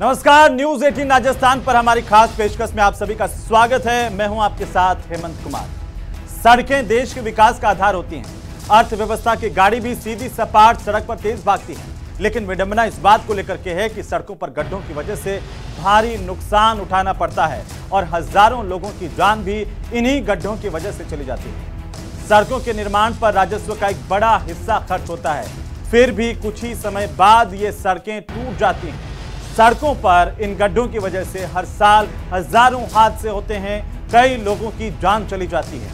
नमस्कार, न्यूज 18 राजस्थान पर हमारी खास पेशकश में आप सभी का स्वागत है। मैं हूं आपके साथ हेमंत कुमार। सड़कें देश के विकास का आधार होती हैं। अर्थव्यवस्था की गाड़ी भी सीधी सपाट सड़क पर तेज भागती है, लेकिन विडंबना इस बात को लेकर के है कि सड़कों पर गड्ढों की वजह से भारी नुकसान उठाना पड़ता है और हजारों लोगों की जान भी इन्हीं गड्ढों की वजह से चली जाती है। सड़कों के निर्माण पर राजस्व का एक बड़ा हिस्सा खर्च होता है, फिर भी कुछ ही समय बाद ये सड़कें टूट जाती हैं। सड़कों पर इन गड्ढों की वजह से हर साल हजारों हादसे होते हैं, कई लोगों की जान चली जाती है।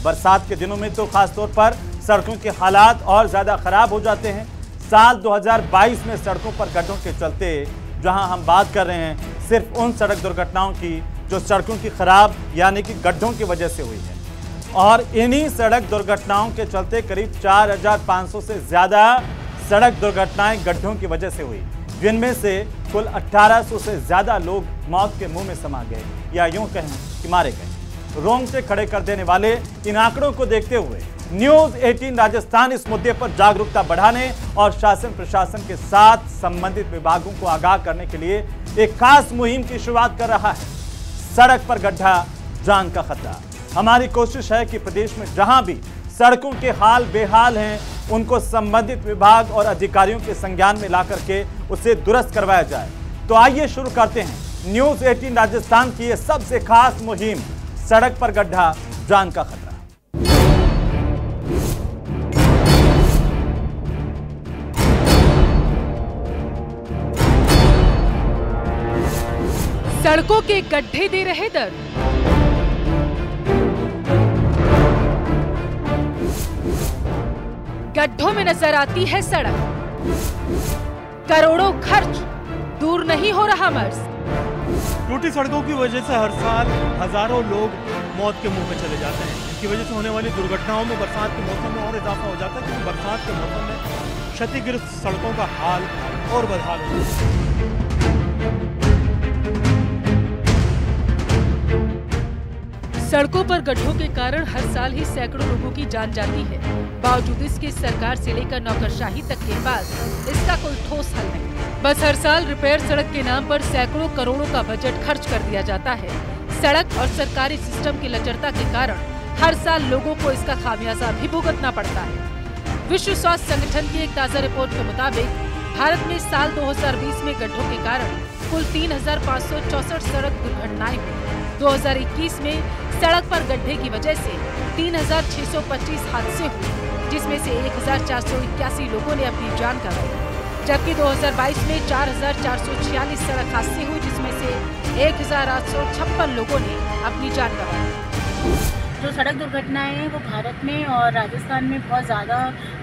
बरसात के दिनों में तो खासतौर पर सड़कों के हालात और ज्यादा खराब हो जाते हैं। साल 2022 में सड़कों पर गड्ढों के चलते जहां हम बात कर रहे हैं सिर्फ उन सड़क दुर्घटनाओं की जो सड़कों की खराब यानी कि गड्ढों की वजह से हुई है, और इन्हीं सड़क दुर्घटनाओं के चलते करीब 4500 से ज्यादा सड़क दुर्घटनाएं गड्ढों की वजह से हुई, जिनमें से कुल 1800 से ज्यादा लोग मौत के मुंह में समा गए या यूं कहें कि मारे गए। रोंगटे खड़े कर देने वाले इन आंकड़ों को देखते हुए न्यूज 18 राजस्थान इस मुद्दे पर जागरूकता बढ़ाने और शासन प्रशासन के साथ संबंधित विभागों को आगाह करने के लिए एक खास मुहिम की शुरुआत कर रहा है। सड़क पर गड्ढा, जान का खतरा। हमारी कोशिश है कि प्रदेश में जहां भी सड़कों के हाल बेहाल हैं उनको संबंधित विभाग और अधिकारियों के संज्ञान में ला करके उसे दुरुस्त करवाया जाए। तो आइए शुरू करते हैं न्यूज 18 राजस्थान की ये सबसे खास मुहिम, सड़क पर गड्ढा, जान का खतरा। सड़कों के गड्ढे दे रहे दर्द। गड्ढों में नजर आती है सड़क, करोड़ों खर्च, दूर नहीं हो रहा मर्ज। टूटी सड़कों की वजह से हर साल हजारों लोग मौत के मुंह में चले जाते हैं। इसकी वजह से होने वाली दुर्घटनाओं में बरसात के मौसम में और इजाफा हो जाता है, क्योंकि बरसात के मौसम में क्षतिग्रस्त सड़कों का हाल और बदहाल हो जाता है। सड़कों पर गड्ढों के कारण हर साल ही सैकड़ों लोगों की जान जाती है। बावजूद इसके सरकार से लेकर नौकरशाही तक के पास इसका कोई ठोस हल नहीं। बस हर साल रिपेयर सड़क के नाम पर सैकड़ों करोड़ों का बजट खर्च कर दिया जाता है। सड़क और सरकारी सिस्टम की लचरता के कारण हर साल लोगों को इसका खामियाजा भी भुगतना पड़ता है। विश्व स्वास्थ्य संगठन की एक ताज़ा रिपोर्ट के मुताबिक भारत में साल 2020 में गड्ढों के कारण कुल 3564 सड़क दुर्घटनाएं हुई। 2021 में सड़क पर गड्ढे की वजह से 3625 हादसे हुए, जिसमें से 1481 लोगों ने अपनी जान गंवाई, जबकि 2022 में 4446 सड़क हादसे हुए, जिसमें से 1856 लोगों ने अपनी जान गंवाई। जो सड़क दुर्घटनाएं हैं वो भारत में और राजस्थान में बहुत ज़्यादा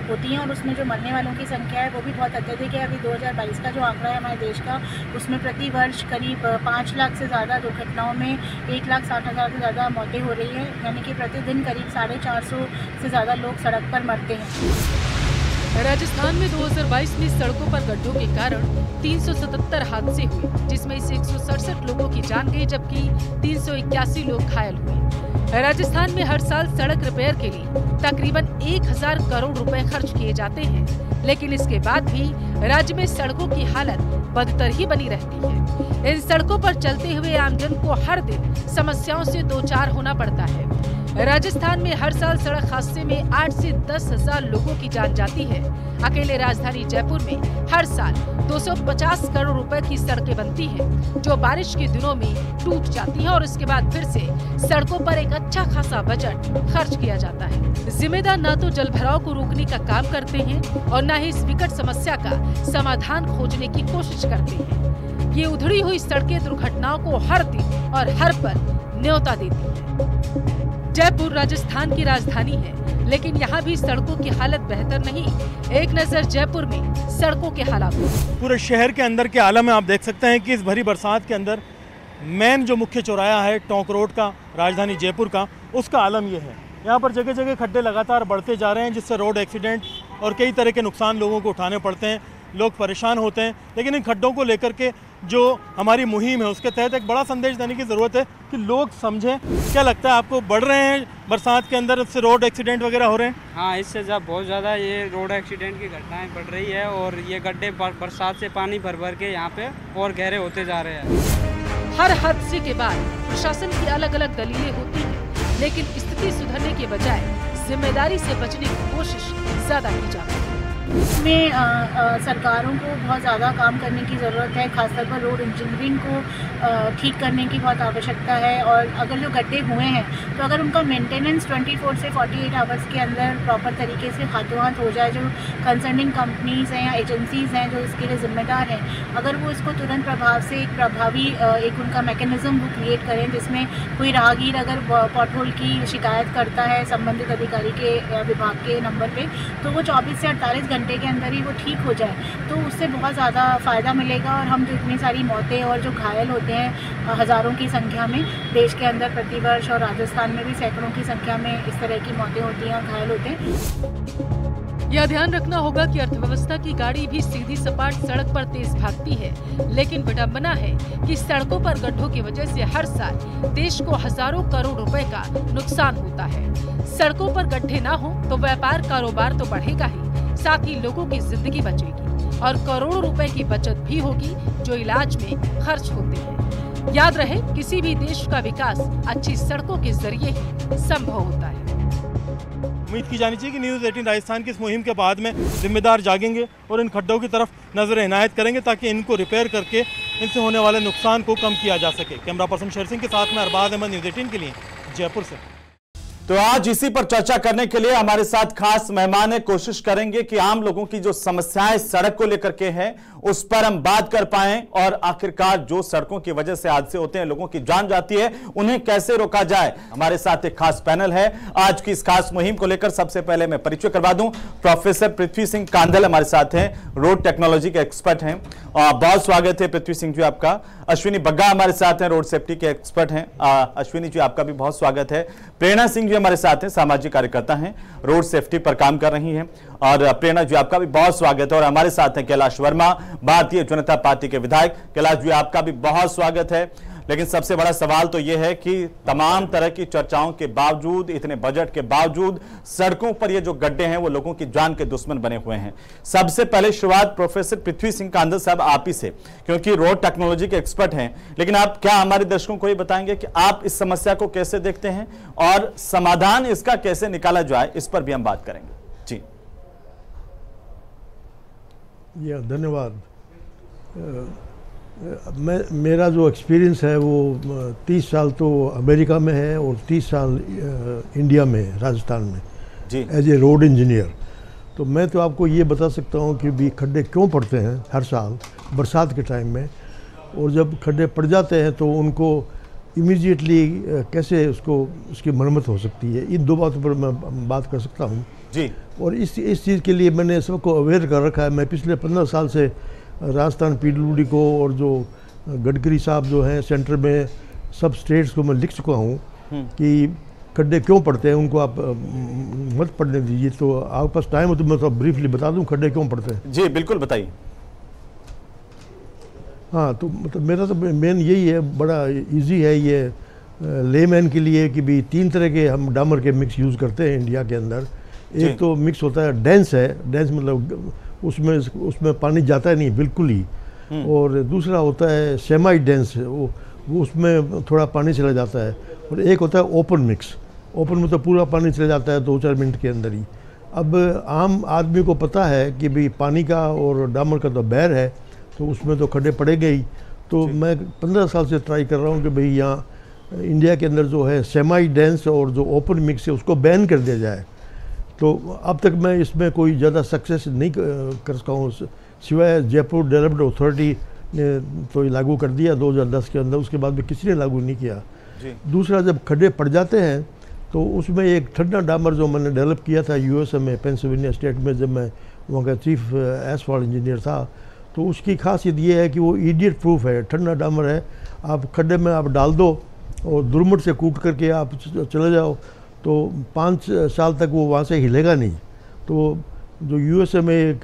होती हैं, और उसमें जो मरने वालों की संख्या है वो भी बहुत अत्यधिक है। अभी 2022 का जो आंकड़ा है हमारे देश का, उसमें प्रति वर्ष करीब 5 लाख से ज़्यादा दुर्घटनाओं में 1,60,000 से ज़्यादा मौतें हो रही हैं, यानी कि प्रतिदिन करीब 450 से ज़्यादा लोग सड़क पर मरते हैं। राजस्थान में 2022 में सड़कों पर गड्ढों के कारण 377 हादसे हुए, जिसमें से 167 लोगों की जान गई, जबकि 381 लोग घायल हुए। राजस्थान में हर साल सड़क रिपेयर के लिए तकरीबन 1000 करोड़ रुपए खर्च किए जाते हैं, लेकिन इसके बाद भी राज्य में सड़कों की हालत बदतर ही बनी रहती है। इन सड़कों पर चलते हुए आमजन को हर दिन समस्याओं से दो चार होना पड़ता है। राजस्थान में हर साल सड़क हादसे में 8 से 10 हजार लोगों की जान जाती है। अकेले राजधानी जयपुर में हर साल 250 करोड़ रुपए की सड़कें बनती हैं, जो बारिश के दिनों में टूट जाती हैं, और इसके बाद फिर से सड़कों पर एक अच्छा खासा बजट खर्च किया जाता है। जिम्मेदार न तो जलभराव को रोकने का काम करते हैं और न ही इस विकट समस्या का समाधान खोजने की कोशिश करते हैं। ये उधड़ी हुई सड़कें दुर्घटनाओं को हर दिन और हर पल न्योता देती है। जयपुर राजस्थान की राजधानी है, लेकिन यहाँ भी सड़कों की हालत बेहतर नहीं। एक नजर जयपुर में सड़कों के हालात। पूरे शहर के अंदर के आलम में आप देख सकते हैं कि इस भरी बरसात के अंदर मेन जो मुख्य चौराहा है टोंक रोड का, राजधानी जयपुर का, उसका आलम ये है। यहाँ पर जगह जगह खड्डे लगातार बढ़ते जा रहे हैं, जिससे रोड एक्सीडेंट और कई तरह के नुकसान लोगों को उठाने पड़ते हैं। लोग परेशान होते हैं, लेकिन इन खड्डों को लेकर के जो हमारी मुहिम है उसके तहत एक बड़ा संदेश देने की ज़रूरत है कि लोग समझें। क्या लगता है आपको, बढ़ रहे हैं बरसात के अंदर इससे रोड एक्सीडेंट वगैरह हो रहे हैं? हाँ, इससे जब बहुत ज़्यादा ये रोड एक्सीडेंट की घटनाएं बढ़ रही है और ये गड्ढे बरसात से पानी भर भर के यहाँ पे और गहरे होते जा रहे हैं। हर हादसे के बाद प्रशासन की अलग अलग दलीलें होती हैं, लेकिन स्थिति सुधरने के बजाय जिम्मेदारी से बचने की कोशिश ज्यादा की जाती है। इसमें सरकारों को बहुत ज़्यादा काम करने की ज़रूरत है, खासतौर पर रोड इंजीनियरिंग को ठीक करने की बहुत आवश्यकता है। और अगर जो गड्ढे हुए हैं तो अगर उनका मेंटेनेंस 24 से 48 आवर्स के अंदर प्रॉपर तरीके से हाथों हाथ हो जाए, जो कंसर्निंग कंपनीज़ हैं या एजेंसीज़ हैं जो इसके लिए ज़िम्मेदार हैं, अगर वो इसको तुरंत प्रभाव से एक प्रभावी एक उनका मैकेनिज़्म वो क्रिएट करें, जिसमें कोई राहगीर अगर पॉटहोल की शिकायत करता है संबंधित अधिकारी के विभाग के नंबर पर, तो वो 24 से 48 घंटे के अंदर ही वो ठीक हो जाए, तो उससे बहुत ज़्यादा फ़ायदा मिलेगा। और हम जो इतनी सारी मौतें और जो घायल होते हैं हज़ारों की संख्या में देश के अंदर प्रतिवर्ष, और राजस्थान में भी सैकड़ों की संख्या में इस तरह की मौतें होती हैं, घायल होते हैं। यह ध्यान रखना होगा कि अर्थव्यवस्था की गाड़ी भी सीधी सपाट सड़क पर तेज भागती है, लेकिन विडंबना है कि सड़कों पर गड्ढों की वजह से हर साल देश को हजारों करोड़ रुपए का नुकसान होता है। सड़कों पर गड्ढे न हो तो व्यापार कारोबार तो बढ़ेगा ही, साथ ही लोगों की जिंदगी बचेगी और करोड़ों रुपए की बचत भी होगी जो इलाज में खर्च होते हैं। याद रहे, किसी भी देश का विकास अच्छी सड़कों के जरिए ही संभव होता है। उम्मीद की जानी चाहिए कि न्यूज़ 18 राजस्थान की इस मुहिम के बाद में जिम्मेदार जागेंगे और इन खड्डों की तरफ नजर इनायत करेंगे ताकि इनको रिपेयर करके इनसे होने वाले नुकसान को कम किया जा सके। कैमरा पर्सन शेर सिंह के साथ में अरबाज अहमद, न्यूज़ 18 के लिए जयपुर से। तो आज इसी पर चर्चा करने के लिए हमारे साथ खास मेहमान है। कोशिश करेंगे कि आम लोगों की जो समस्याएं सड़क को लेकर के हैं उस पर हम बात कर पाएं, और आखिरकार जो सड़कों की वजह से हादसे होते हैं, लोगों की जान जाती है, उन्हें कैसे रोका जाए। हमारे साथ एक खास पैनल है आज की इस खास मुहिम को लेकर। सबसे पहले मैं परिचय करवा दूं, प्रोफेसर पृथ्वी सिंह कांदल हमारे साथ हैं, रोड टेक्नोलॉजी के एक्सपर्ट हैं। बहुत स्वागत है पृथ्वी सिंह जी आपका। अश्विनी बग्गा हमारे साथ हैं, रोड सेफ्टी के एक्सपर्ट हैं। अश्विनी जी आपका भी बहुत स्वागत है। प्रेरणा सिंह जी हमारे साथ हैं, सामाजिक कार्यकर्ता हैं, रोड सेफ्टी पर काम कर रही हैं। और प्रेरणा जी आपका भी बहुत स्वागत है। और हमारे साथ हैं कैलाश वर्मा, भारतीय जनता पार्टी के विधायक। कैलाश जी आपका भी बहुत स्वागत है। लेकिन सबसे बड़ा सवाल तो यह है कि तमाम तरह की चर्चाओं के बावजूद, इतने बजट के बावजूद सड़कों पर ये जो गड्ढे हैं वो लोगों की जान के दुश्मन बने हुए हैं। सबसे पहले शुरुआत प्रोफेसर पृथ्वी सिंह कांदल साहब आप ही से, क्योंकि रोड टेक्नोलॉजी के एक्सपर्ट हैं। लेकिन आप क्या हमारे दर्शकों को ये बताएंगे कि आप इस समस्या को कैसे देखते हैं और समाधान इसका कैसे निकाला जाए, इस पर भी हम बात करेंगे। जी धन्यवाद। मेरा जो एक्सपीरियंस है वो 30 साल तो अमेरिका में है और 30 साल इंडिया में है, राजस्थान में जी, एज ए रोड इंजीनियर। तो मैं तो आपको ये बता सकता हूँ कि भी खड्डे क्यों पड़ते हैं हर साल बरसात के टाइम में, और जब खड्डे पड़ जाते हैं तो उनको इमीडिएटली कैसे उसकी मरम्मत हो सकती है। इन दो बातों पर मैं बात कर सकता हूँ जी। और इस चीज़ के लिए मैंने सबको अवेयर कर रखा है। मैं पिछले 15 साल से राजस्थान PWD को और जो गडकरी साहब जो हैं सेंटर में, सब स्टेट्स को मैं लिख चुका हूँ कि खड्डे क्यों पड़ते हैं, उनको आप मत पड़ने दीजिए। तो आपके पास टाइम हो तो मैं तो ब्रीफली बता दूँ खड्डे क्यों पड़ते हैं। जी बिल्कुल बताइए। हाँ, तो मतलब मेरा तो मेन यही है, बड़ा इजी है ये लेमैन के लिए कि भी 3 तरह के हम डामर के मिक्स यूज़ करते हैं इंडिया के अंदर। एक तो मिक्स होता है डेंस है, डेंस मतलब उसमें पानी जाता है नहीं बिल्कुल ही। और दूसरा होता है सेमी डेंस, वो उसमें थोड़ा पानी चला जाता है। और एक होता है ओपन मिक्स, ओपन में तो पूरा पानी चला जाता है 2-4 मिनट के अंदर ही। अब आम आदमी को पता है कि भाई पानी का और डामर का तो बैर है, तो उसमें तो खड्डे पड़ेंगे ही। तो मैं 15 साल से ट्राई कर रहा हूँ कि भाई यहाँ इंडिया के अंदर जो है सेमी डेंस और जो ओपन मिक्स है उसको बैन कर दिया जाए। तो अब तक मैं इसमें कोई ज़्यादा सक्सेस नहीं कर सका हूँ, सिवाय जयपुर डेवलपमेंट अथॉरिटी ने तो ये लागू कर दिया 2010 के अंदर, उसके बाद भी किसी ने लागू नहीं किया जी। दूसरा, जब खड्डे पड़ जाते हैं तो उसमें एक ठंडा डामर जो मैंने डेवलप किया था USA में, पेंसिल्वेनिया स्टेट में, जब मैं वहाँ का चीफ एसफॉल्ट इंजीनियर था। तो उसकी खासियत ये है कि वो इडियट प्रूफ है, ठंडा डामर है। आप खड्डे में आप डाल दो और दुरमुट से कूट करके आप चले जाओ तो 5 साल तक वो वहाँ से हिलेगा नहीं। तो जो USA में एक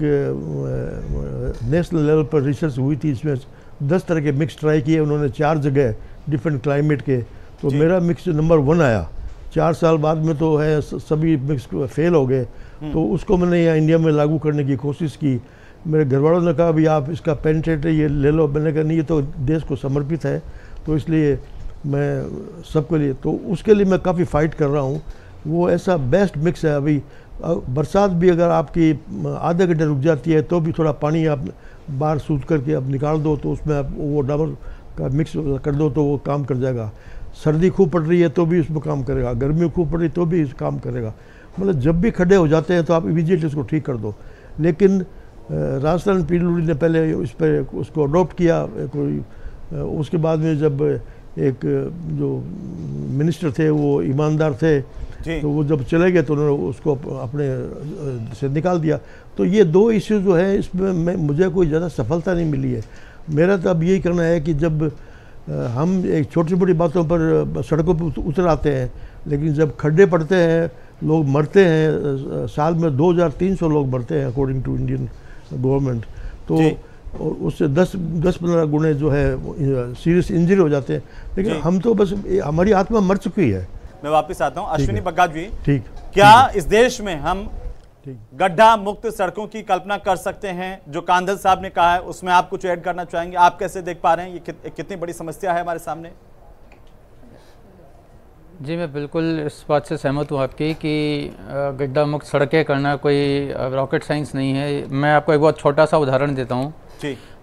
नेशनल लेवल पर रिसर्च हुई थी, इसमें 10 तरह के मिक्स ट्राई किए उन्होंने 4 जगह डिफरेंट क्लाइमेट के, तो मेरा मिक्स नंबर 1 आया। 4 साल बाद में तो है सभी मिक्स फेल हो गए, तो उसको मैंने यहाँ इंडिया में लागू करने की कोशिश की। मेरे घर वालों ने कहा भी आप इसका पेटेंट ये ले लो, मैंने कहा नहीं ये तो देश को समर्पित है, तो इसलिए मैं सबके लिए, तो उसके लिए मैं काफ़ी फ़ाइट कर रहा हूँ। वो ऐसा बेस्ट मिक्स है। अभी बरसात भी अगर आपकी आधे घंटे रुक जाती है तो भी थोड़ा पानी आप बाहर सूख करके आप निकाल दो, तो उसमें आप वो डाबर का मिक्स कर दो तो वो काम कर जाएगा। सर्दी खूब पड़ रही है तो भी उसमें काम करेगा, गर्मी खूब पड़ रही तो भी काम करेगा। मतलब जब भी खड्डे हो जाते हैं तो आप इमीडिएटली उसको ठीक कर दो। लेकिन राजस्थान पीडब्ल्यूडी ने पहले इस पर उसको अडोप्ट किया कोई, उसके बाद में जब एक जो मिनिस्टर थे वो ईमानदार थे, तो वो जब चले गए तो उन्होंने उसको अपने से निकाल दिया। तो ये 2 इश्यूज जो है इसमें मुझे कोई ज़्यादा सफलता नहीं मिली है। मेरा तो अब यही करना है कि जब हम एक छोटी छोटी बातों पर सड़कों पर उतर आते हैं, लेकिन जब खड्डे पड़ते हैं, लोग मरते हैं, साल में 2300 लोग मरते हैं अकॉर्डिंग टू इंडियन गवर्नमेंट, तो और उससे 10-15 गुणे जो है सीरियस इंजरी हो जाते हैं। लेकिन हम तो बस हमारी आत्मा मर चुकी है। मैं वापस आता हूं अश्विनी बग्गा जी, ठीक, क्या इस देश में हम गड्ढा मुक्त सड़कों की कल्पना कर सकते हैं? जो कांधल साहब ने कहा है उसमें आप कुछ ऐड करना चाहेंगे? आप कैसे देख पा रहे हैं ये कितनी बड़ी समस्या है हमारे सामने? जी मैं बिल्कुल इस बात से सहमत हूँ आपकी कि गड्ढा मुक्त सड़कें करना कोई रॉकेट साइंस नहीं है। मैं आपको एक बहुत छोटा सा उदाहरण देता हूँ।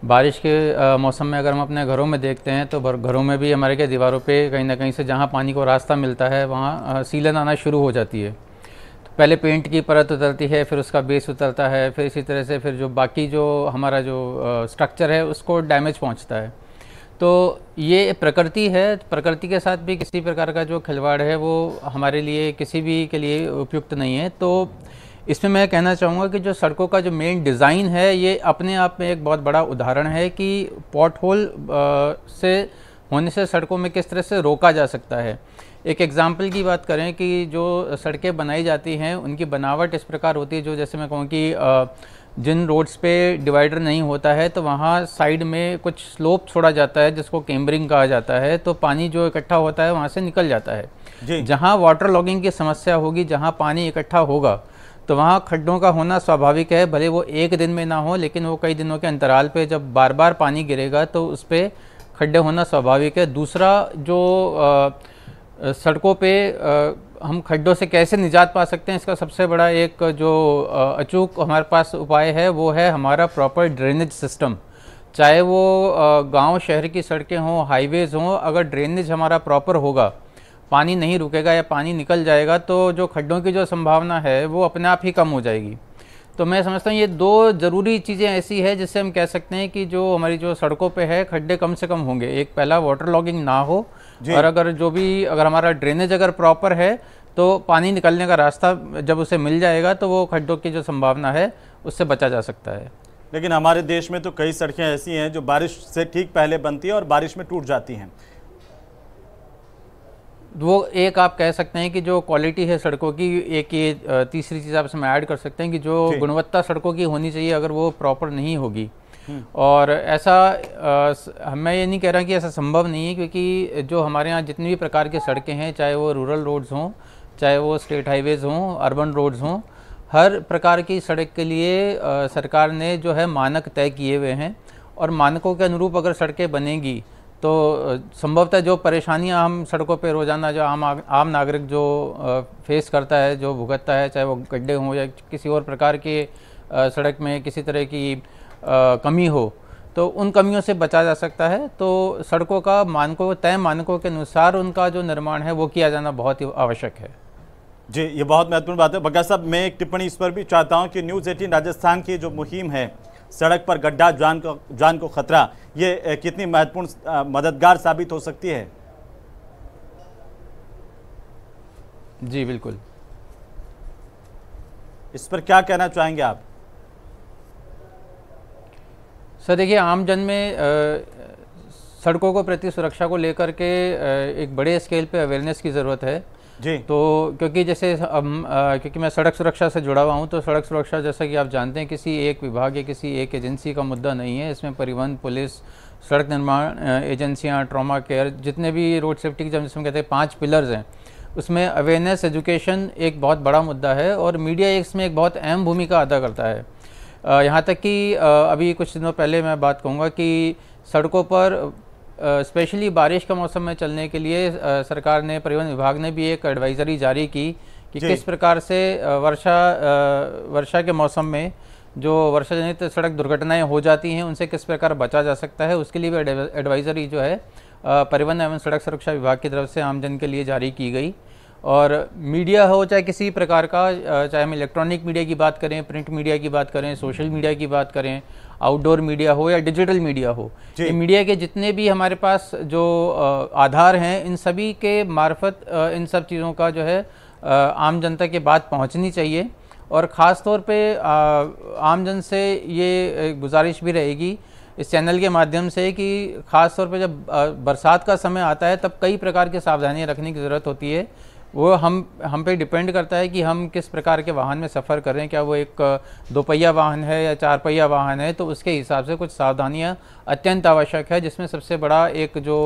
बारिश के मौसम में अगर हम अपने घरों में देखते हैं तो घरों में भी हमारे के दीवारों पे कहीं ना कहीं से जहाँ पानी को रास्ता मिलता है वहाँ सीलन आना शुरू हो जाती है। तो पहले पेंट की परत उतरती है, फिर उसका बेस उतरता है, फिर इसी तरह से फिर जो बाकी जो हमारा जो स्ट्रक्चर है उसको डैमेज पहुँचता है। तो ये प्रकृति है, प्रकृति के साथ भी किसी प्रकार का जो खिलवाड़ है वो हमारे लिए किसी भी के लिए उपयुक्त नहीं है। तो इसमें मैं कहना चाहूँगा कि जो सड़कों का जो मेन डिज़ाइन है ये अपने आप में एक बहुत बड़ा उदाहरण है कि पॉट होल से होने से सड़कों में किस तरह से रोका जा सकता है। एक एग्जाम्पल की बात करें कि जो सड़कें बनाई जाती हैं उनकी बनावट इस प्रकार होती है, जो जैसे मैं कहूँ कि जिन रोड्स पे डिवाइडर नहीं होता है तो वहाँ साइड में कुछ स्लोप छोड़ा जाता है जिसको केम्बरिंग कहा जाता है, तो पानी जो इकट्ठा होता है वहाँ से निकल जाता है। जहाँ वाटर लॉगिंग की समस्या होगी, जहाँ पानी इकट्ठा होगा तो वहाँ खड्डों का होना स्वाभाविक है, भले वो एक दिन में ना हो लेकिन वो कई दिनों के अंतराल पे जब बार बार पानी गिरेगा तो उस पर खड्डे होना स्वाभाविक है। दूसरा जो सड़कों पे हम खड्डों से कैसे निजात पा सकते हैं, इसका सबसे बड़ा एक जो अचूक हमारे पास उपाय है वो है हमारा प्रॉपर ड्रेनेज सिस्टम। चाहे वो गांव शहर की सड़कें हों, हाईवेज़ हों, अगर ड्रेनेज हमारा प्रॉपर होगा, पानी नहीं रुकेगा या पानी निकल जाएगा तो जो खड्डों की जो संभावना है वो अपने आप ही कम हो जाएगी। तो मैं समझता हूँ ये 2 ज़रूरी चीज़ें ऐसी है जिससे हम कह सकते हैं कि जो हमारी जो सड़कों पे है खड्डे कम से कम होंगे। एक पहला वाटर लॉगिंग ना हो, और अगर हमारा ड्रेनेज अगर प्रॉपर है तो पानी निकलने का रास्ता जब उसे मिल जाएगा तो वो खड्डों की जो संभावना है उससे बचा जा सकता है। लेकिन हमारे देश में तो कई सड़कें ऐसी हैं जो बारिश से ठीक पहले बनती है और बारिश में टूट जाती हैं। वो एक आप कह सकते हैं कि जो क्वालिटी है सड़कों की, एक ये तीसरी चीज़ आप इसमें ऐड कर सकते हैं कि जो गुणवत्ता सड़कों की होनी चाहिए अगर वो प्रॉपर नहीं होगी, और ऐसा मैं ये नहीं कह रहा कि ऐसा संभव नहीं है, क्योंकि जो हमारे यहाँ जितनी भी प्रकार की सड़कें हैं, चाहे वो रूरल रोड्स हों, चाहे वो स्टेट हाईवेज़ हों, अर्बन रोड्स हों, हर प्रकार की सड़क के लिए सरकार ने जो है मानक तय किए हुए हैं, और मानकों के अनुरूप अगर सड़कें बनेंगी तो संभवतः जो परेशानियां हम सड़कों पे रोज़ाना जो आम नागरिक जो फेस करता है, जो भुगतता है, चाहे वो गड्ढे हों या किसी और प्रकार के सड़क में किसी तरह की कमी हो, तो उन कमियों से बचा जा सकता है। तो सड़कों का तय मानकों के अनुसार उनका जो निर्माण है वो किया जाना बहुत ही आवश्यक है। जी, ये बहुत महत्वपूर्ण बात है। बग्गा साहब, मैं एक टिप्पणी इस पर भी चाहता हूँ कि न्यूज़ 18 राजस्थान की जो मुहिम है सड़क पर गड्ढा जान को खतरा, ये कितनी महत्वपूर्ण मददगार साबित हो सकती है? जी बिल्कुल। इस पर क्या कहना चाहेंगे आप? सर देखिए, आम जन में सड़कों को प्रति सुरक्षा को लेकर के एक बड़े स्केल पे अवेयरनेस की ज़रूरत है जी। तो क्योंकि जैसे क्योंकि मैं सड़क सुरक्षा से जुड़ा हुआ हूँ, तो सड़क सुरक्षा जैसा कि आप जानते हैं किसी एक विभाग या किसी एक एजेंसी का मुद्दा नहीं है। इसमें परिवहन, पुलिस, सड़क निर्माण एजेंसियां, ट्रॉमा केयर, जितने भी रोड सेफ्टी के जिसमें कहते हैं 5 पिलर्स हैं, उसमें अवेयरनेस, एजुकेशन एक बहुत बड़ा मुद्दा है और मीडिया इसमें एक बहुत अहम भूमिका अदा करता है। यहाँ तक कि अभी कुछ दिनों पहले मैं बात कहूँगा कि सड़कों पर स्पेशली बारिश का मौसम में चलने के लिए सरकार ने, परिवहन विभाग ने भी एक एडवाइजरी जारी की कि किस प्रकार से वर्षा के मौसम में जो वर्षा जनित सड़क दुर्घटनाएं हो जाती हैं उनसे किस प्रकार बचा जा सकता है, उसके लिए भी एडवाइजरी जो है परिवहन एवं सड़क सुरक्षा विभाग की तरफ से आमजन के लिए जारी की गई। और मीडिया हो चाहे किसी प्रकार का, चाहे हम इलेक्ट्रॉनिक मीडिया की बात करें, प्रिंट मीडिया की बात करें, सोशल मीडिया की बात करें, आउटडोर मीडिया हो या डिजिटल मीडिया हो, ये मीडिया के जितने भी हमारे पास जो आधार हैं, इन सभी के मार्फत इन सब चीज़ों का जो है आम जनता के बात पहुंचनी चाहिए। और ख़ास तौर पे आम जन से ये गुजारिश भी रहेगी इस चैनल के माध्यम से कि ख़ास तौर पे जब बरसात का समय आता है तब कई प्रकार की सावधानियां रखने की ज़रूरत होती है। वो हम पे डिपेंड करता है कि हम किस प्रकार के वाहन में सफ़र कर रहे हैं, क्या वो एक 2 पहिया वाहन है या 4 पहिया वाहन है, तो उसके हिसाब से कुछ सावधानियां अत्यंत आवश्यक है। जिसमें सबसे बड़ा एक जो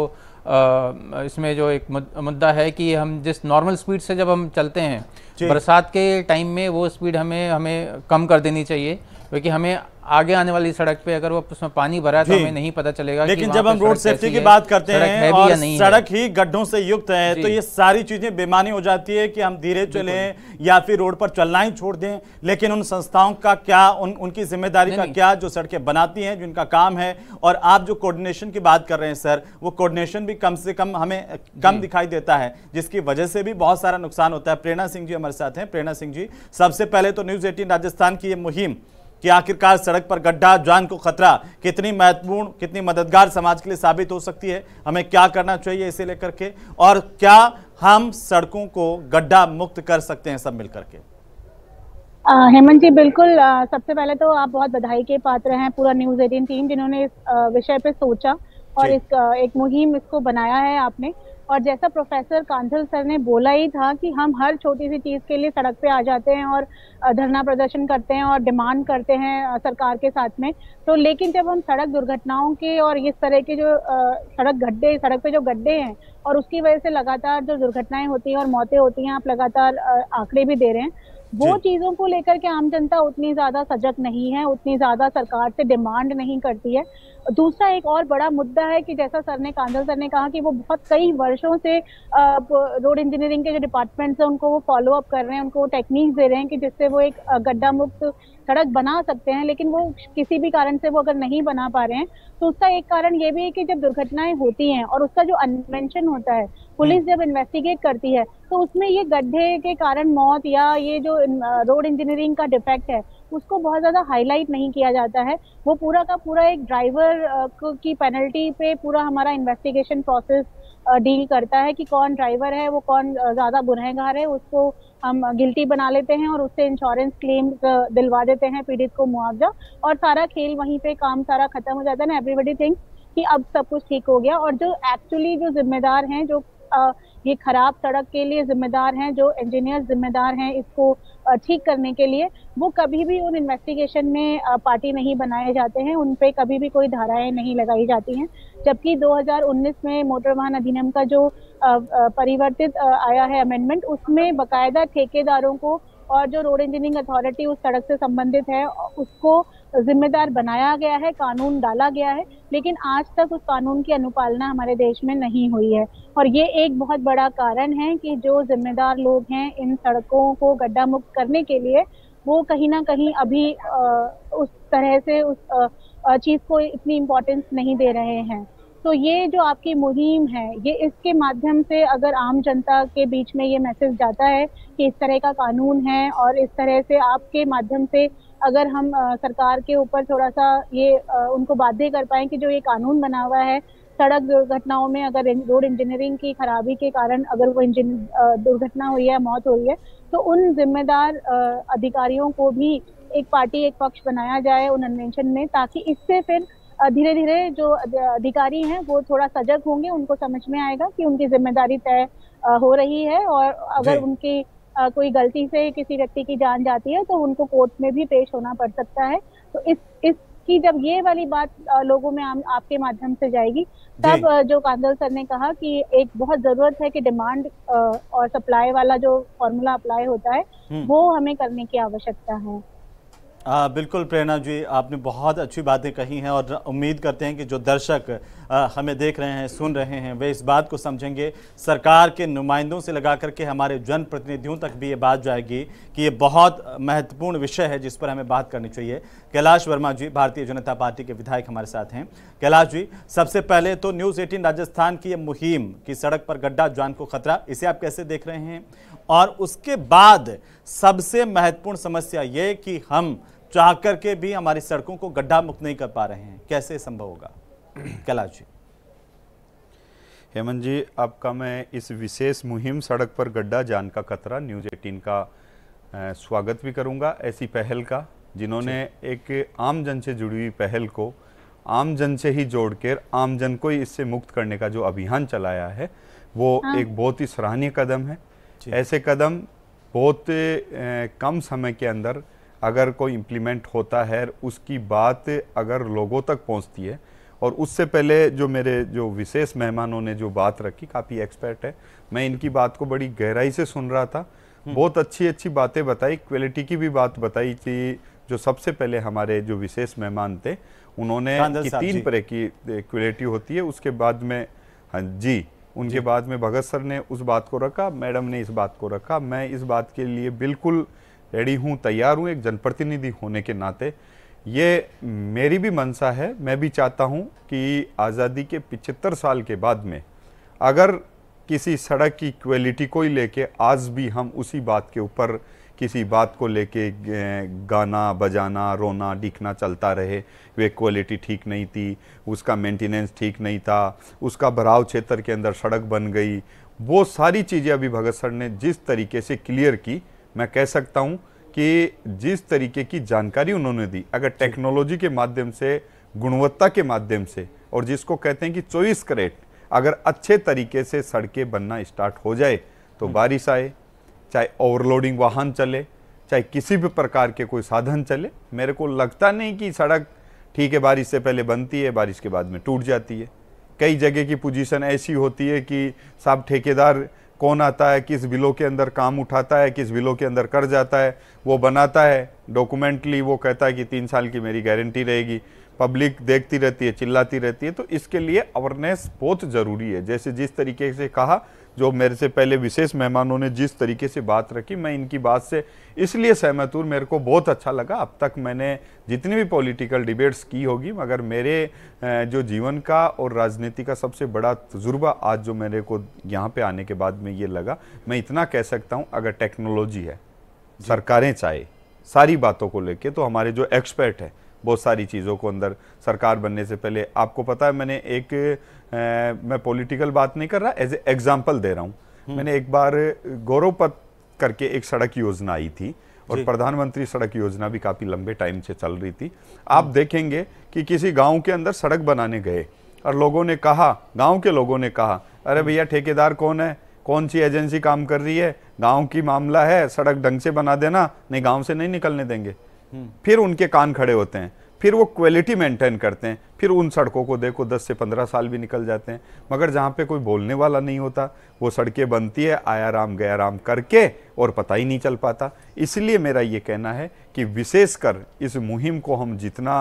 इसमें जो एक मुद्दा है कि हम जिस नॉर्मल स्पीड से जब हम चलते हैं बरसात के टाइम में, वो स्पीड हमें कम कर देनी चाहिए, क्योंकि हमें आगे आने वाली सड़क पे अगर वो उसमें पानी भरा है तो हमें नहीं पता चलेगा। लेकिन जब हम रोड सेफ्टी की बात करते हैं और सड़क ही गड्ढों से युक्त है तो ये सारी चीजें बेमानी हो जाती है कि हम धीरे चलें या फिर रोड पर चलना ही छोड़ दें। लेकिन उन संस्थाओं का क्या, उनकी जिम्मेदारी का क्या जो सड़कें बनाती हैं, जिनका काम है। और आप जो कोऑर्डिनेशन की बात कर रहे हैं सर, वो कोऑर्डिनेशन भी कम से कम हमें कम दिखाई देता है, जिसकी वजह से भी बहुत सारा नुकसान होता है। प्रेरणा सिंह जी हमारे साथ हैं। प्रेरणा सिंह जी, सबसे पहले तो न्यूज़ 18 राजस्थान की ये मुहिम कि आखिरकार सड़क पर गड्ढा, जान को खतरा, कितनी महत्वपूर्ण, कितनी मददगार समाज के लिए साबित हो सकती है, हमें क्या करना चाहिए इसे लेकर के, और क्या हम सड़कों को गड्ढा मुक्त कर सकते हैं सब मिलकर के? हेमंत जी, बिल्कुल। सबसे पहले तो आप बहुत बधाई के पात्र हैं, पूरा न्यूज़ 18 टीम, जिन्होंने इस विषय पे सोचा और एक मुहिम इसको बनाया है आपने। और जैसा प्रोफेसर कांझल सर ने बोला ही था कि हम हर छोटी सी चीज़ के लिए सड़क पे आ जाते हैं और धरना प्रदर्शन करते हैं और डिमांड करते हैं सरकार के साथ में। तो लेकिन जब हम सड़क दुर्घटनाओं के और इस तरह के जो सड़क पे जो गड्ढे हैं और उसकी वजह से लगातार जो दुर्घटनाएं होती हैं और मौतें होती हैं, आप लगातार आंकड़े भी दे रहे हैं, वो चीज़ों को लेकर के आम जनता उतनी ज़्यादा सजग नहीं है, उतनी ज़्यादा सरकार से डिमांड नहीं करती है। दूसरा एक और बड़ा मुद्दा है कि जैसा कांझल सर ने कहा कि वो बहुत कई वर्षों से रोड इंजीनियरिंग के जो डिपार्टमेंट्स हैं उनको वो फॉलो अप कर रहे हैं, उनको टेक्निक्स दे रहे हैं कि जिससे वो एक गड्ढा मुक्त सड़क बना सकते हैं, लेकिन वो किसी भी कारण से वो अगर नहीं बना पा रहे हैं तो उसका एक कारण ये भी है कि जब दुर्घटनाएं होती हैं और उसका जो अनवेंशन होता है, पुलिस जब इन्वेस्टिगेट करती है तो उसमें ये गड्ढे के कारण मौत या ये जो रोड इंजीनियरिंग का डिफेक्ट है उसको बहुत ज़्यादा हाईलाइट नहीं किया जाता है। वो पूरा का पूरा एक ड्राइवर की पेनल्टी पे पूरा हमारा इन्वेस्टिगेशन प्रोसेस डील करता है कि कौन ड्राइवर है, वो कौन ज़्यादा गुनहगार है, उसको हम गिल्टी बना लेते हैं और उससे इंश्योरेंस क्लेम दिलवा देते हैं पीड़ित को मुआवजा, और सारा खेल वहीं पे काम सारा खत्म हो जाता है ना। एवरीबडी थिंक्स कि अब सब कुछ ठीक हो गया। और जो एक्चुअली जो जिम्मेदार हैं, जो ये खराब सड़क के लिए जिम्मेदार हैं, जो इंजीनियर जिम्मेदार हैं इसको ठीक करने के लिए, वो कभी भी उन इन्वेस्टिगेशन में पार्टी नहीं बनाए जाते हैं, उन पे कभी भी कोई धाराएं नहीं लगाई जाती हैं। जबकि 2019 में मोटर वाहन अधिनियम का जो परिवर्तित आया है अमेंडमेंट, उसमें बाकायदा ठेकेदारों को और जो रोड इंजीनियरिंग अथॉरिटी उस सड़क से संबंधित है उसको जिम्मेदार बनाया गया है, कानून डाला गया है, लेकिन आज तक उस कानून की अनुपालना हमारे देश में नहीं हुई है। और ये एक बहुत बड़ा कारण है कि जो जिम्मेदार लोग हैं इन सड़कों को गड्ढा मुक्त करने के लिए, वो कहीं ना कहीं अभी उस तरह से उस चीज़ को इतनी इम्पोर्टेंस नहीं दे रहे हैं। तो ये जो आपकी मुहिम है, ये इसके माध्यम से अगर आम जनता के बीच में ये मैसेज जाता है कि इस तरह का कानून है, और इस तरह से आपके माध्यम से अगर हम सरकार के ऊपर थोड़ा सा ये उनको बाध्य कर पाएं कि जो ये कानून बना हुआ है, सड़क दुर्घटनाओं में अगर रोड इंजीनियरिंग की खराबी के कारण अगर वो दुर्घटना हुई है, मौत हुई है, तो उन जिम्मेदार अधिकारियों को भी एक पार्टी, एक पक्ष बनाया जाए उन अन्वेषण में, ताकि इससे फिर धीरे धीरे जो अधिकारी हैं वो थोड़ा सजग होंगे, उनको समझ में आएगा कि उनकी जिम्मेदारी तय हो रही है, और अगर उनकी कोई गलती से किसी व्यक्ति की जान जाती है तो उनको कोर्ट में भी पेश होना पड़ सकता है। तो इस कि जब ये वाली बात लोगों में आपके माध्यम से जाएगी, तब जो कांदल सर ने कहा कि एक बहुत जरूरत है कि डिमांड और सप्लाई वाला जो फॉर्मूला अप्लाई होता है वो हमें करने की आवश्यकता है। बिल्कुल प्रेरणा जी, आपने बहुत अच्छी बातें कही हैं और उम्मीद करते हैं कि जो दर्शक हमें देख रहे हैं, सुन रहे हैं, वे इस बात को समझेंगे। सरकार के नुमाइंदों से लगा करके हमारे जनप्रतिनिधियों तक भी ये बात जाएगी कि ये बहुत महत्वपूर्ण विषय है जिस पर हमें बात करनी चाहिए। कैलाश वर्मा जी, भारतीय जनता पार्टी के विधायक हमारे साथ हैं। कैलाश जी, सबसे पहले तो न्यूज़ 18 राजस्थान की ये मुहिम कि सड़क पर गड्ढा जान को खतरा, इसे आप कैसे देख रहे हैं? और उसके बाद सबसे महत्वपूर्ण समस्या ये कि हम चाह करके भी हमारी सड़कों को गड्ढा मुक्त नहीं कर पा रहे हैं, कैसे संभव होगा? कैलाश जी। हेमंत जी, आपका मैं इस विशेष मुहिम सड़क पर गड्ढा जान का खतरा न्यूज़ 18 का स्वागत भी करूंगा, ऐसी पहल का जिन्होंने एक आम जन से जुड़ी हुई पहल को आम जन से ही जोड़कर आम जन को ही इससे मुक्त करने का जो अभियान चलाया है वो एक बहुत ही सराहनीय कदम है। ऐसे कदम बहुत कम समय के अंदर अगर कोई इम्प्लीमेंट होता है, उसकी बात अगर लोगों तक पहुंचती है, और उससे पहले जो मेरे जो विशेष मेहमानों ने जो बात रखी, काफ़ी एक्सपर्ट है, मैं इनकी बात को बड़ी गहराई से सुन रहा था, बहुत अच्छी अच्छी बातें बताई, क्वालिटी की भी बात बताई थी। जो सबसे पहले हमारे जो विशेष मेहमान थे उन्होंने कि 3 तरह की क्वालिटी होती है, उसके बाद में हाँ जी उनके बाद में भगत सर ने उस बात को रखा, मैडम ने इस बात को रखा। मैं इस बात के लिए बिल्कुल रेडी हूँ, तैयार हूँ, एक जनप्रतिनिधि होने के नाते। ये मेरी भी मंशा है, मैं भी चाहता हूँ कि आज़ादी के 75 साल के बाद में अगर किसी सड़क की क्वालिटी को ही लेके आज भी हम उसी बात के ऊपर किसी बात को लेके गाना बजाना रोना डीकना चलता रहे, वे क्वालिटी ठीक नहीं थी, उसका मेंटेनेंस ठीक नहीं था, उसका भराव क्षेत्र के अंदर सड़क बन गई, वो सारी चीज़ें अभी भगत सर ने जिस तरीके से क्लियर की, मैं कह सकता हूं कि जिस तरीके की जानकारी उन्होंने दी, अगर टेक्नोलॉजी के माध्यम से, गुणवत्ता के माध्यम से, और जिसको कहते हैं कि 24 कैरेट अगर अच्छे तरीके से सड़कें बनना स्टार्ट हो जाए तो बारिश आए, चाहे ओवरलोडिंग वाहन चले, चाहे किसी भी प्रकार के कोई साधन चले, मेरे को लगता नहीं कि सड़क ठीक है बारिश से पहले बनती है, बारिश के बाद में टूट जाती है। कई जगह की पोजीशन ऐसी होती है कि साहब ठेकेदार कौन आता है, किस बिलों के अंदर काम उठाता है, किस बिलों के अंदर कर जाता है, वो बनाता है डॉक्यूमेंटली, वो कहता है कि 3 साल की मेरी गारंटी रहेगी, पब्लिक देखती रहती है, चिल्लाती रहती है। तो इसके लिए अवेयरनेस बहुत ज़रूरी है। जैसे जिस तरीके से कहा, जो मेरे से पहले विशेष मेहमानों ने जिस तरीके से बात रखी, मैं इनकी बात से इसलिए सहमत हूँ, मेरे को बहुत अच्छा लगा। अब तक मैंने जितनी भी पॉलिटिकल डिबेट्स की होगी, मगर मेरे जो जीवन का और राजनीति का सबसे बड़ा तजुर्बा आज जो मेरे को यहाँ पे आने के बाद में ये लगा, मैं इतना कह सकता हूँ, अगर टेक्नोलॉजी है, सरकारें चाहे सारी बातों को लेके, तो हमारे जो एक्सपर्ट है बहुत सारी चीज़ों को अंदर सरकार बनने से पहले, आपको पता है मैंने एक मैं पॉलिटिकल बात नहीं कर रहा, एज ए एग्जाम्पल दे रहा हूँ। मैंने एक बार गौरव पथ करके एक सड़क योजना आई थी और प्रधानमंत्री सड़क योजना भी काफ़ी लंबे टाइम से चल रही थी। आप देखेंगे कि किसी गांव के अंदर सड़क बनाने गए और लोगों ने कहा, गांव के लोगों ने कहा, अरे भैया ठेकेदार कौन है, कौन सी एजेंसी काम कर रही है, गांव की मामला है, सड़क ढंग से बना देना, नहीं गांव से नहीं निकलने देंगे। फिर उनके कान खड़े होते हैं, फिर वो क्वालिटी मेंटेन करते हैं, फिर उन सड़कों को देखो 10 से 15 साल भी निकल जाते हैं, मगर जहाँ पे कोई बोलने वाला नहीं होता, वो सड़कें बनती है आया राम गया राम करके और पता ही नहीं चल पाता। इसलिए मेरा ये कहना है कि विशेषकर इस मुहिम को हम जितना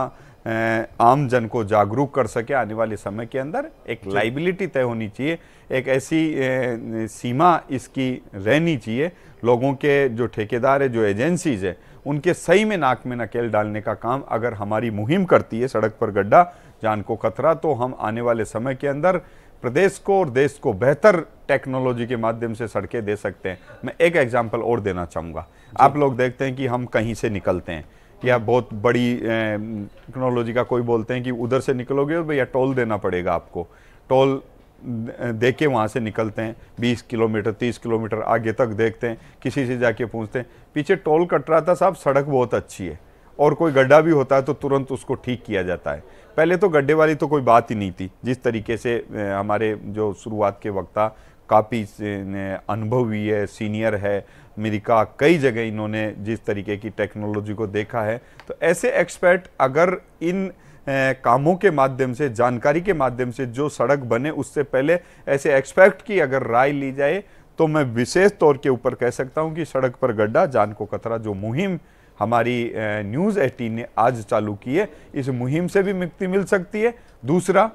आम जन को जागरूक कर सके, आने वाले समय के अंदर एक लाइबिलिटी तय होनी चाहिए, एक ऐसी सीमा इसकी रहनी चाहिए, लोगों के जो ठेकेदार है, जो एजेंसीज है, उनके सही में नाक में नकेल डालने का काम अगर हमारी मुहिम करती है सड़क पर गड्ढा जान को खतरा, तो हम आने वाले समय के अंदर प्रदेश को और देश को बेहतर टेक्नोलॉजी के माध्यम से सड़कें दे सकते हैं। मैं एक एग्जांपल और देना चाहूँगा। आप लोग देखते हैं कि हम कहीं से निकलते हैं या बहुत बड़ी टेक्नोलॉजी का कोई बोलते हैं कि उधर से निकलोगे और भैया टोल देना पड़ेगा आपको, टोल देके वहाँ से निकलते हैं, 20 किलोमीटर 30 किलोमीटर आगे तक देखते हैं, किसी से जाके पूछते हैं, पीछे टोल कट रहा था साहब, सड़क बहुत अच्छी है, और कोई गड्ढा भी होता है तो तुरंत उसको ठीक किया जाता है। पहले तो गड्ढे वाली तो कोई बात ही नहीं थी, जिस तरीके से हमारे जो शुरुआत के वक्त था, काफ़ी अनुभवी है, सीनियर है, अमेरिका कई जगह इन्होंने जिस तरीके की टेक्नोलॉजी को देखा है, तो ऐसे एक्सपर्ट अगर इन कामों के माध्यम से, जानकारी के माध्यम से जो सड़क बने उससे पहले ऐसे एक्सपर्ट की अगर राय ली जाए तो मैं विशेष तौर के ऊपर कह सकता हूं कि सड़क पर गड्ढा जान को खतरा जो मुहिम हमारी न्यूज़ 18 ने आज चालू की है, इस मुहिम से भी मुक्ति मिल सकती है। दूसरा,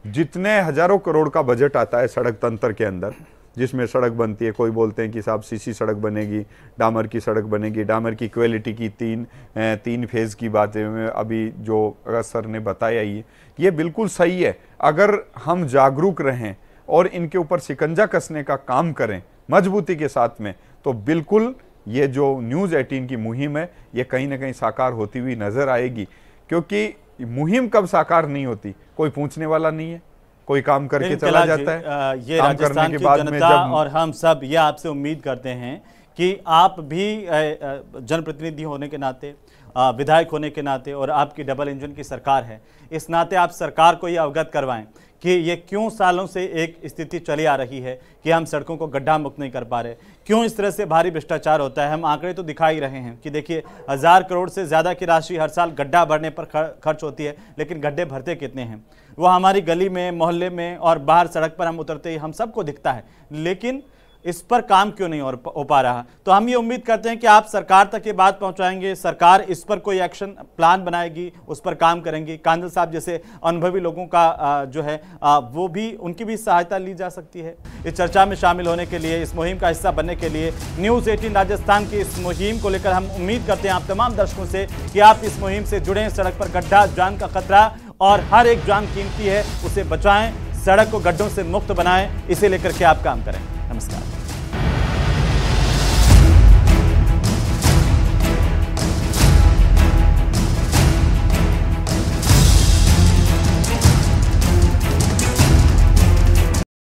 जितने हजारों करोड़ का बजट आता है सड़क तंत्र के अंदर, जिसमें सड़क बनती है, कोई बोलते हैं कि साहब सीसी सड़क बनेगी, डामर की सड़क बनेगी, डामर की क्वालिटी की तीन फेज़ की बातें अभी जो अगर सर ने बताया ये बिल्कुल सही है। अगर हम जागरूक रहें और इनके ऊपर शिकंजा कसने का काम करें मजबूती के साथ में, तो बिल्कुल ये जो न्यूज़ 18 की मुहिम है ये कहीं ना कहीं साकार होती हुई नज़र आएगी। क्योंकि मुहिम कब साकार नहीं होती, कोई पूछने वाला नहीं है, कोई काम करके चला जाता है। ये राजस्थान की जनता और हम सब ये आपसे उम्मीद करते हैं कि आप भी जनप्रतिनिधि होने के नाते, विधायक होने के नाते, और आपकी डबल इंजन की सरकार है, इस नाते आप सरकार को ये अवगत करवाएं कि ये क्यों सालों से एक स्थिति चली आ रही है कि हम सड़कों को गड्ढा मुक्त नहीं कर पा रहे, क्यों इस तरह से भारी भ्रष्टाचार होता है। हम आंकड़े तो दिखा ही रहे हैं कि देखिए 1000 करोड़ से ज़्यादा की राशि हर साल गड्ढा भरने पर खर्च होती है, लेकिन गड्ढे भरते कितने हैं वो हमारी गली में, मोहल्ले में और बाहर सड़क पर हम उतरते ही हम सबको दिखता है, लेकिन इस पर काम क्यों नहीं हो पा रहा। तो हम ये उम्मीद करते हैं कि आप सरकार तक ये बात पहुंचाएंगे, सरकार इस पर कोई एक्शन प्लान बनाएगी, उस पर काम करेंगी। कांदल साहब जैसे अनुभवी लोगों का जो है वो भी, उनकी भी सहायता ली जा सकती है। इस चर्चा में शामिल होने के लिए, इस मुहिम का हिस्सा बनने के लिए, न्यूज़ 18 राजस्थान की इस मुहिम को लेकर हम उम्मीद करते हैं आप तमाम दर्शकों से कि आप इस मुहिम से जुड़ें। सड़क पर गड्ढा जान का खतरा और हर एक जान कीमती है, उसे बचाएं, सड़क को गड्ढों से मुक्त बनाएं, इसे लेकर के आप काम करें। नमस्कार।